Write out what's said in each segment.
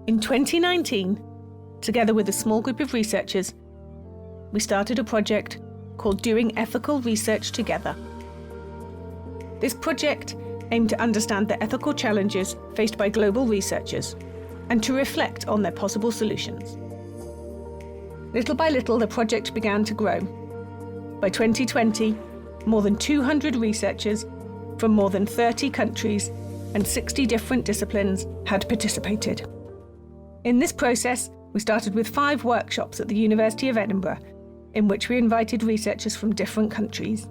In 2019, together with a small group of researchers, we started a project called Doing Ethical Research Together. This project aimed to understand the ethical challenges faced by global researchers and to reflect on their possible solutions. Little by little, the project began to grow. By 2020, more than 200 researchers from more than 30 countries and 60 different disciplines had participated. In this process, we started with 5 workshops at the University of Edinburgh, in which we invited researchers from different countries.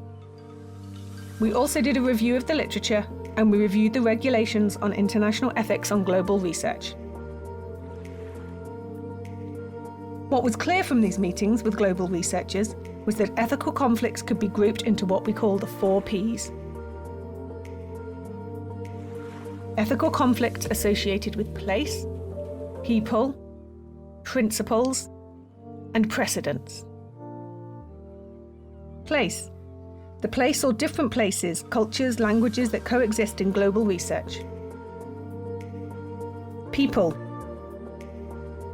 We also did a review of the literature, and we reviewed the regulations on international ethics on global research. What was clear from these meetings with global researchers was that ethical conflicts could be grouped into what we call the 4 Ps. Ethical conflicts associated with place, people, principles, and precedents. Place. The place or different places, cultures, languages that coexist in global research. People.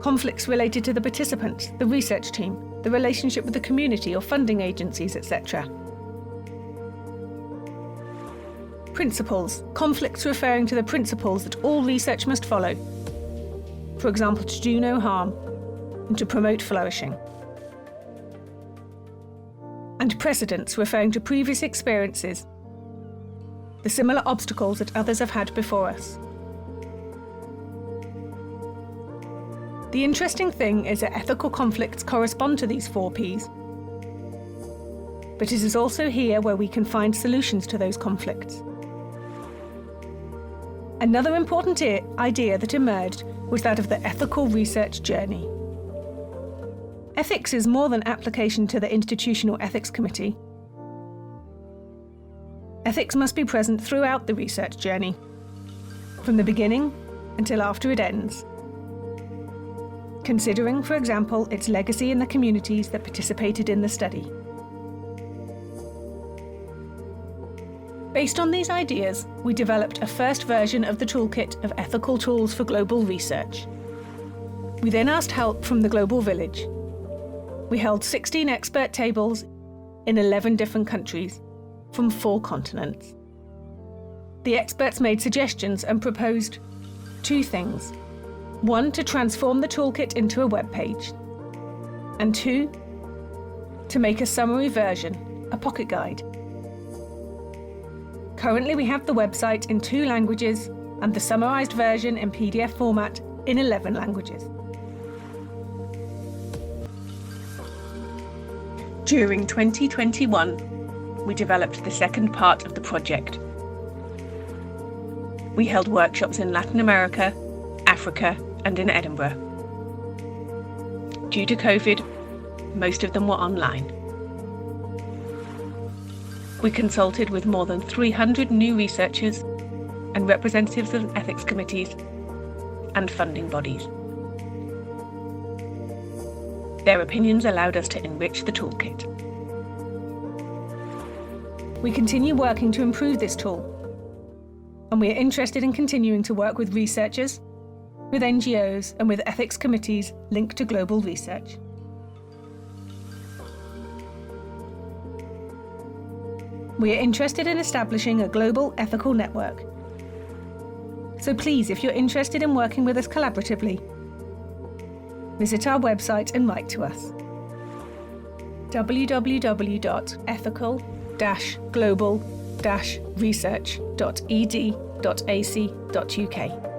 Conflicts related to the participants, the research team, the relationship with the community or funding agencies, etc. Principles. Conflicts referring to the principles that all research must follow. For example, to do no harm and to promote flourishing. And precedents referring to previous experiences, the similar obstacles that others have had before us. The interesting thing is that ethical conflicts correspond to these 4 Ps, but it is also here where we can find solutions to those conflicts. Another important idea that emerged was that of the ethical research journey. Ethics is more than application to the Institutional Ethics Committee. Ethics must be present throughout the research journey, from the beginning until after it ends, considering, for example, its legacy in the communities that participated in the study. Based on these ideas, we developed a first version of the toolkit of ethical tools for global research. We then asked help from the Global Village. We held 16 expert tables in 11 different countries from 4 continents. The experts made suggestions and proposed 2 things. 1, to transform the toolkit into a web page, and 2, to make a summary version, a pocket guide. Currently, we have the website in 2 languages and the summarized version in PDF format in 11 languages. During 2021, we developed the second part of the project. We held workshops in Latin America, Africa, and in Edinburgh. Due to COVID, most of them were online. We consulted with more than 300 new researchers and representatives of ethics committees and funding bodies. Their opinions allowed us to enrich the toolkit. We continue working to improve this tool, and we are interested in continuing to work with researchers, with NGOs, and with ethics committees linked to global research. We are interested in establishing a global ethical network. So please, if you're interested in working with us collaboratively, visit our website and write to us. www.ethical-global-research.ed.ac.uk